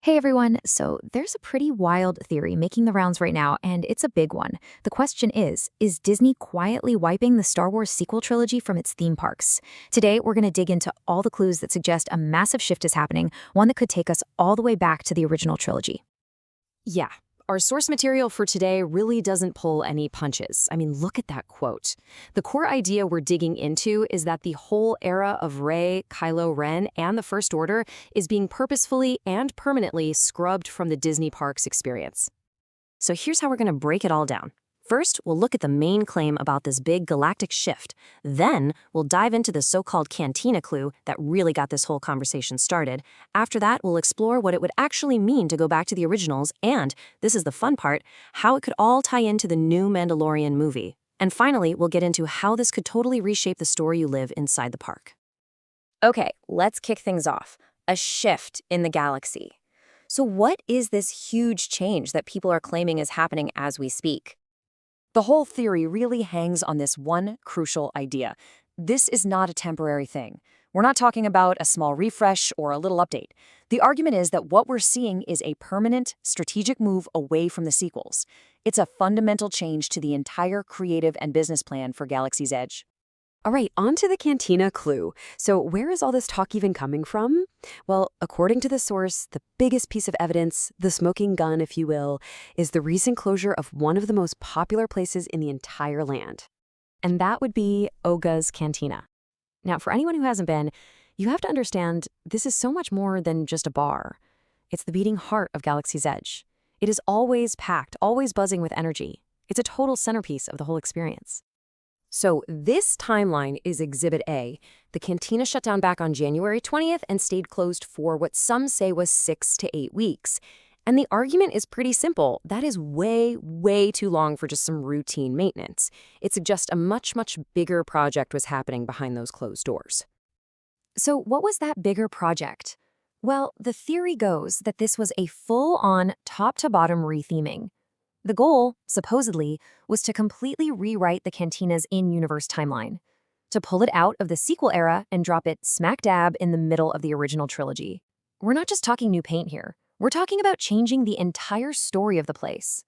Hey everyone, so there's a pretty wild theory making the rounds right now, and it's a big one. The question is Disney quietly wiping the Star Wars sequel trilogy from its theme parks? Today, we're going to dig into all the clues that suggest a massive shift is happening, one that could take us all the way back to the original trilogy. Yeah, our source material for today really doesn't pull any punches. I mean, look at that quote. The core idea we're digging into is that the whole era of Rey, Kylo Ren, and the First Order is being purposefully and permanently scrubbed from the Disney parks experience. So here's how we're going to break it all down. First, we'll look at the main claim about this big galactic shift. Then, we'll dive into the so-called Cantina clue that really got this whole conversation started. After that, we'll explore what it would actually mean to go back to the originals and, this is the fun part, how it could all tie into the new Mandalorian movie. And finally, we'll get into how this could totally reshape the story you live inside the park. Okay, let's kick things off. A shift in the galaxy. So what is this huge change that people are claiming is happening as we speak? The whole theory really hangs on this one crucial idea. This is not a temporary thing. We're not talking about a small refresh or a little update. The argument is that what we're seeing is a permanent, strategic move away from the sequels. It's a fundamental change to the entire creative and business plan for Galaxy's Edge. All right, on to the Cantina clue. So where is all this talk even coming from? Well, according to the source, the biggest piece of evidence, the smoking gun, if you will, is the recent closure of one of the most popular places in the entire land. And that would be Oga's Cantina. Now, for anyone who hasn't been, you have to understand this is so much more than just a bar. It's the beating heart of Galaxy's Edge. It is always packed, always buzzing with energy. It's a total centerpiece of the whole experience. So this timeline is Exhibit A. The Cantina shut down back on January 20th and stayed closed for what some say was 6 to 8 weeks. And the argument is pretty simple. That is way, way too long for just some routine maintenance. It suggests a much, much bigger project was happening behind those closed doors. So what was that bigger project? Well, the theory goes that this was a full-on, top-to-bottom retheming. The goal, supposedly, was to completely rewrite the Cantina's in-universe timeline, to pull it out of the sequel era and drop it smack dab in the middle of the original trilogy. We're not just talking new paint here. We're talking about changing the entire story of the place.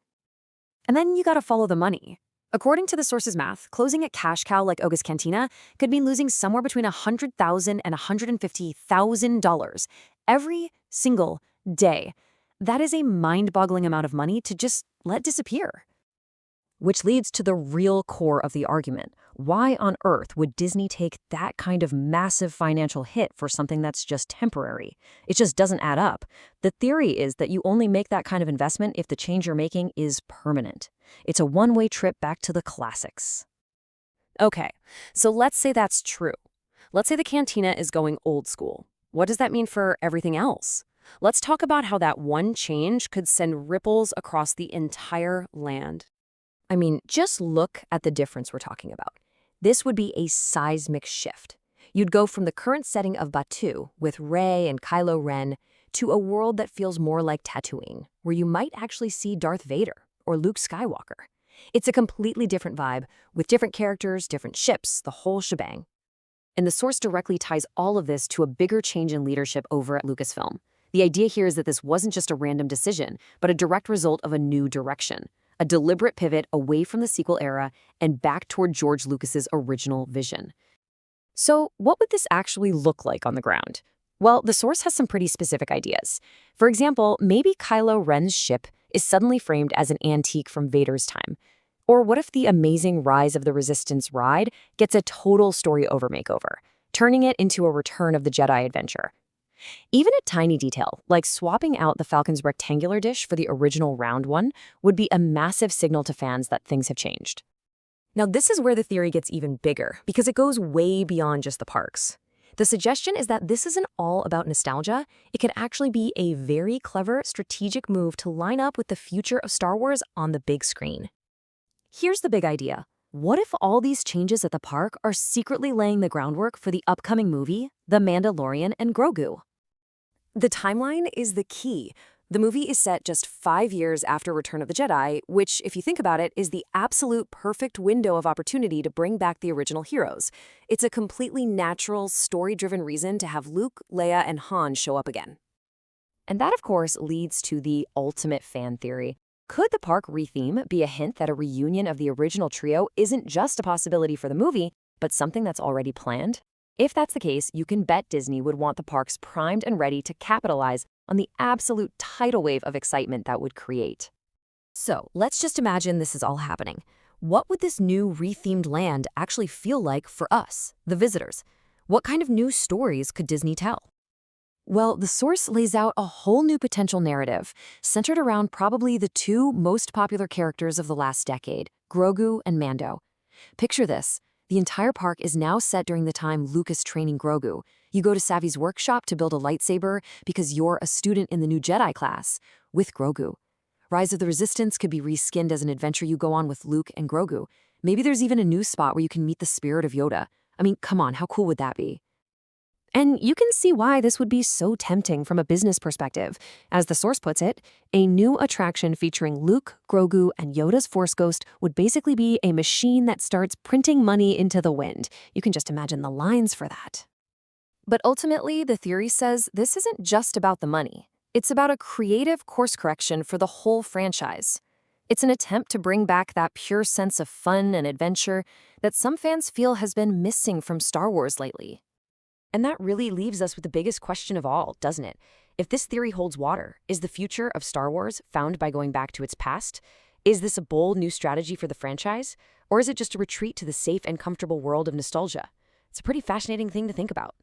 And then you gotta follow the money. According to the source's math, closing a cash cow like Oga's Cantina could mean losing somewhere between $100,000 and $150,000 every single day. That is a mind-boggling amount of money to just let disappear. Which leads to the real core of the argument. Why on earth would Disney take that kind of massive financial hit for something that's just temporary? It just doesn't add up. The theory is that you only make that kind of investment if the change you're making is permanent. It's a one-way trip back to the classics. Okay, so let's say that's true. Let's say the Cantina is going old school. What does that mean for everything else? Let's talk about how that one change could send ripples across the entire land. I mean, just look at the difference we're talking about. This would be a seismic shift. You'd go from the current setting of Batuu, with Rey and Kylo Ren, to a world that feels more like Tatooine, where you might actually see Darth Vader or Luke Skywalker. It's a completely different vibe, with different characters, different ships, the whole shebang. And the source directly ties all of this to a bigger change in leadership over at Lucasfilm. The idea here is that this wasn't just a random decision, but a direct result of a new direction, a deliberate pivot away from the sequel era and back toward George Lucas's original vision. So what would this actually look like on the ground? Well, the source has some pretty specific ideas. For example, maybe Kylo Ren's ship is suddenly framed as an antique from Vader's time. Or what if the amazing Rise of the Resistance ride gets a total story-over makeover, turning it into a Return of the Jedi adventure? Even a tiny detail, like swapping out the Falcon's rectangular dish for the original round one, would be a massive signal to fans that things have changed. Now, this is where the theory gets even bigger, because it goes way beyond just the parks. The suggestion is that this isn't all about nostalgia. It could actually be a very clever, strategic move to line up with the future of Star Wars on the big screen. Here's the big idea. What if all these changes at the park are secretly laying the groundwork for the upcoming movie, The Mandalorian and Grogu? The timeline is the key. The movie is set just 5 years after Return of the Jedi, which, if you think about it, is the absolute perfect window of opportunity to bring back the original heroes. It's a completely natural, story-driven reason to have Luke, Leia, and Han show up again. And that, of course, leads to the ultimate fan theory. Could the park retheme be a hint that a reunion of the original trio isn't just a possibility for the movie, but something that's already planned? If that's the case, you can bet Disney would want the parks primed and ready to capitalize on the absolute tidal wave of excitement that would create. So, let's just imagine this is all happening. What would this new rethemed land actually feel like for us, the visitors? What kind of new stories could Disney tell? Well, the source lays out a whole new potential narrative, centered around probably the two most popular characters of the last decade, Grogu and Mando. Picture this. The entire park is now set during the time Luke is training Grogu. You go to Savvy's workshop to build a lightsaber because you're a student in the new Jedi class, with Grogu. Rise of the Resistance could be reskinned as an adventure you go on with Luke and Grogu. Maybe there's even a new spot where you can meet the spirit of Yoda. I mean, come on, how cool would that be? And you can see why this would be so tempting from a business perspective. As the source puts it, a new attraction featuring Luke, Grogu, and Yoda's Force Ghost would basically be a machine that starts printing money into the wind. You can just imagine the lines for that. But ultimately, the theory says this isn't just about the money. It's about a creative course correction for the whole franchise. It's an attempt to bring back that pure sense of fun and adventure that some fans feel has been missing from Star Wars lately. And that really leaves us with the biggest question of all, doesn't it? If this theory holds water, is the future of Star Wars found by going back to its past? Is this a bold new strategy for the franchise? Or is it just a retreat to the safe and comfortable world of nostalgia? It's a pretty fascinating thing to think about.